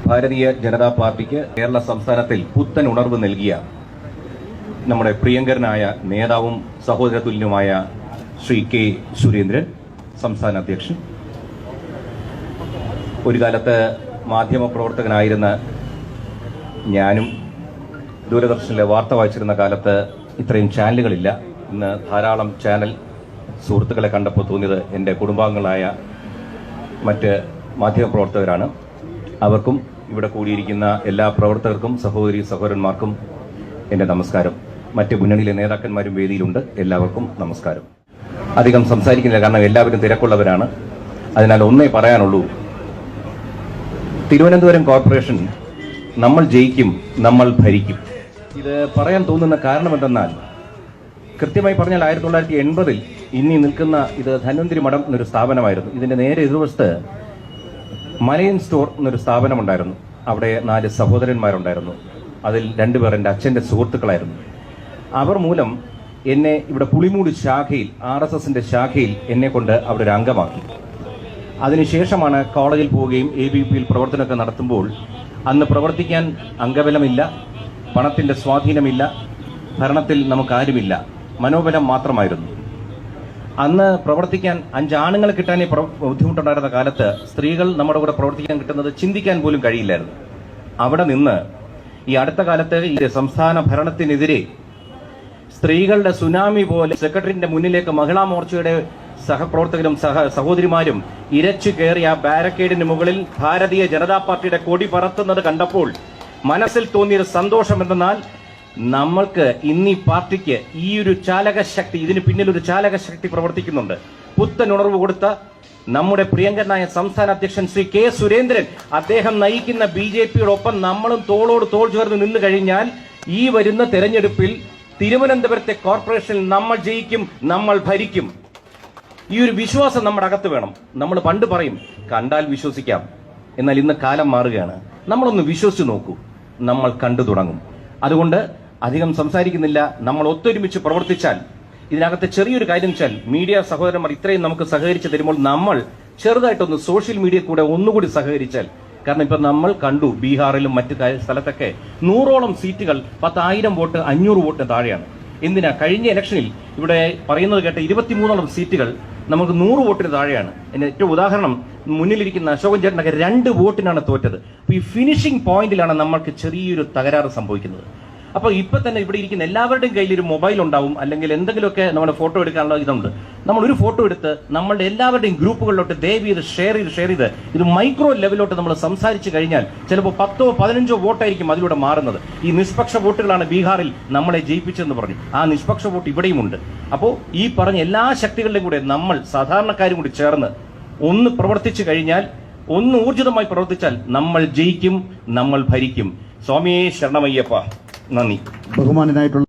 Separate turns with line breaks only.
ഭാരതീയ ജനതാ പാർട്ടിക്ക് കേരള സംസ്ഥാനത്തിൽ പുത്തൻ ഉണർവ് നൽകിയ നമ്മുടെ പ്രിയങ്കരനായ നേതാവും സഹോദരതുല്യനുമായ ശ്രീ കെ സുരേന്ദ്രൻ, സംസ്ഥാന അധ്യക്ഷൻ. ഒരു കാലത്ത് മാധ്യമപ്രവർത്തകനായിരുന്ന ഞാനും ദൂരദർശനിലെ വാർത്ത വായിച്ചിരുന്ന കാലത്ത് ഇത്രയും ചാനലുകളില്ല. ഇന്ന് ധാരാളം ചാനൽ സുഹൃത്തുക്കളെ കണ്ടപ്പോൾ തോന്നിയത് എൻ്റെ കുടുംബാംഗങ്ങളായ മറ്റ് മാധ്യമപ്രവർത്തകരാണ്. അവർക്കും ഇവിടെ കൂടിയിരിക്കുന്ന എല്ലാ പ്രവർത്തകർക്കും സഹോദരി സഹോദരന്മാർക്കും എൻ്റെ നമസ്കാരം. മറ്റ് മുന്നണിയിലെ നേതാക്കന്മാരും വേദിയിലുണ്ട്. എല്ലാവർക്കും നമസ്കാരം. അധികം സംസാരിക്കുന്നില്ല, കാരണം എല്ലാവരും തിരക്കുള്ളവരാണ്. അതിനാൽ ഒന്നേ പറയാനുള്ളൂ, തിരുവനന്തപുരം കോർപ്പറേഷൻ നമ്മൾ ജയിക്കും, നമ്മൾ ഭരിക്കും. ഇത് പറയാൻ തോന്നുന്ന കാരണം എന്തെന്നാൽ, കൃത്യമായി പറഞ്ഞാൽ 1980 ഇനി നിൽക്കുന്ന ഇത് ധന്വന്തരി മഠം എന്നൊരു സ്ഥാപനമായിരുന്നു. ഇതിന്റെ നേരെ എതിർവശത്ത് മലയൻ സ്റ്റോർ എന്നൊരു സ്ഥാപനമുണ്ടായിരുന്നു. അവിടെ 4 സഹോദരന്മാരുണ്ടായിരുന്നു. അതിൽ 2 പേർ എൻ്റെ അച്ഛൻ്റെ സുഹൃത്തുക്കളായിരുന്നു. അവർ മൂലം എന്നെ ഇവിടെ പുളിമൂട് ശാഖയിൽ, RSSന്റെ ശാഖയിൽ എന്നെ കൊണ്ട് അവിടെ ഒരു അംഗമാക്കി. അതിനുശേഷമാണ് കോളേജിൽ പോവുകയും ABPയിൽ പ്രവർത്തനമൊക്കെ നടത്തുമ്പോൾ അന്ന് പ്രവർത്തിക്കാൻ അംഗബലമില്ല, പണത്തിന്റെ സ്വാധീനമില്ല, ഭരണത്തിൽ നമുക്കാരുമില്ല, മനോബലം മാത്രമായിരുന്നു. അന്ന് പ്രവർത്തിക്കാൻ 5 ആണുങ്ങളെ കിട്ടാനേ ബുദ്ധിമുട്ടുണ്ടായിരുന്ന കാലത്ത് സ്ത്രീകൾ നമ്മുടെ കൂടെ പ്രവർത്തിക്കാൻ കിട്ടുന്നത് ചിന്തിക്കാൻ പോലും കഴിയില്ലായിരുന്നു. അവിടെ നിന്ന് ഈ അടുത്ത കാലത്ത് ഈ സംസ്ഥാന ഭരണത്തിനെതിരെ സ്ത്രീകളുടെ സുനാമി പോലെ സെക്രട്ടറിന്റെ മുന്നിലേക്ക് മഹിളാ മോർച്ചയുടെ സഹപ്രവർത്തകരും സഹോദരിമാരും ഇരച്ചു കയറി ആ ബാരക്കേഡിന് മുകളിൽ ഭാരതീയ ജനതാ പാർട്ടിയുടെ കൊടി പറത്തുന്നത് കണ്ടപ്പോൾ മനസ്സിൽ തോന്നിയൊരു സന്തോഷം എന്തെന്നാൽ, നമ്മൾക്ക് ഇന്ന് ഈ പാർട്ടിക്ക് ഈ ഒരു ചാലകശക്തി, ഇതിന് പിന്നിലൊരു ചാലകശക്തി പ്രവർത്തിക്കുന്നുണ്ട്. പുത്തൻ ഉണർവ് കൊടുത്ത നമ്മുടെ പ്രിയങ്കരനായ സംസ്ഥാന അധ്യക്ഷൻ ശ്രീ കെ സുരേന്ദ്രൻ, അദ്ദേഹം നയിക്കുന്ന BJPയോടൊപ്പം നമ്മളും തോളോട് തോൾ ചേർന്ന് നിന്ന് കഴിഞ്ഞാൽ ഈ വരുന്ന തെരഞ്ഞെടുപ്പിൽ തിരുവനന്തപുരത്തെ കോർപ്പറേഷനിൽ നമ്മൾ ജയിക്കും, നമ്മൾ ഭരിക്കും. ഈ ഒരു വിശ്വാസം നമ്മുടെ അകത്ത് വേണം. നമ്മൾ പണ്ട് പറയും, കണ്ടാൽ വിശ്വസിക്കാം. എന്നാൽ ഇന്ന് കാലം മാറുകയാണ്. നമ്മളൊന്ന് വിശ്വസിച്ച് നോക്കൂ, നമ്മൾ കണ്ടു തുടങ്ങും. അതുകൊണ്ട് അധികം സംസാരിക്കുന്നില്ല. നമ്മൾ ഒത്തൊരുമിച്ച് പ്രവർത്തിച്ചാൽ, ഇതിനകത്ത് ചെറിയൊരു കാര്യം വെച്ചാൽ, മീഡിയ സഹോദരന്മാർ ഇത്രയും നമുക്ക് സഹകരിച്ച് തരുമ്പോൾ നമ്മൾ ചെറുതായിട്ടൊന്ന് സോഷ്യൽ മീഡിയ കൂടെ ഒന്നുകൂടി സഹകരിച്ചാൽ, കാരണം ഇപ്പൊ നമ്മൾ കണ്ടു ബീഹാറിലും മറ്റു സ്ഥലത്തൊക്കെ 100ഓളം സീറ്റുകൾ 10,000 വോട്ട് 500 വോട്ടിന് താഴെയാണ്. എന്തിനാ? കഴിഞ്ഞ ഇലക്ഷനിൽ ഇവിടെ പറയുന്നത് കേട്ട 23ഓളം സീറ്റുകൾ നമുക്ക് 100 വോട്ടിന് താഴെയാണ്. എന്റെ ഏറ്റവും ഉദാഹരണം, മുന്നിലിരിക്കുന്ന അശോകൻ ചേട്ടനൊക്കെ 2 വോട്ടിനാണ് തോറ്റത്. അപ്പൊ ഈ ഫിനിഷിംഗ് പോയിന്റിലാണ് നമ്മൾക്ക് ചെറിയൊരു തകരാറ് സംഭവിക്കുന്നത്. അപ്പൊ ഇപ്പൊ തന്നെ ഇവിടെ ഇരിക്കുന്ന എല്ലാവരുടെയും കയ്യിൽ ഒരു മൊബൈൽ ഉണ്ടാവും, അല്ലെങ്കിൽ എന്തെങ്കിലുമൊക്കെ നമ്മുടെ ഫോട്ടോ എടുക്കാനുള്ള ഇതുണ്ട്. നമ്മൾ ഒരു ഫോട്ടോ എടുത്ത് നമ്മളുടെ എല്ലാവരുടെയും ഗ്രൂപ്പുകളിലോട്ട് ദയവ് ചെയ്ത് ഷെയർ ചെയ്ത് ഇത് മൈക്രോ ലെവലിലോട്ട് നമ്മൾ സംസാരിച്ചു കഴിഞ്ഞാൽ ചിലപ്പോൾ 10ഓ 15ഓ വോട്ടായിരിക്കും അതിലൂടെ മാറുന്നത്. ഈ നിഷ്പക്ഷ വോട്ടുകളാണ് ബീഹാറിൽ നമ്മളെ ജയിപ്പിച്ചെന്ന് പറഞ്ഞു. ആ നിഷ്പക്ഷ വോട്ട് ഇവിടെയുമുണ്ട്. അപ്പോൾ ഈ പറഞ്ഞ എല്ലാ ശക്തികളുടെയും കൂടെ നമ്മൾ സാധാരണക്കാരും കൂടി ചേർന്ന് ഒന്ന് പ്രവർത്തിച്ചു കഴിഞ്ഞാൽ, ഒന്ന് ഊർജിതമായി പ്രവർത്തിച്ചാൽ നമ്മൾ ജയിക്കും, നമ്മൾ ഭരിക്കും. സ്വാമിയേ ശരണമയ്യപ്പ. നന്ദി.
ബഹുമാനായിട്ടുള്ള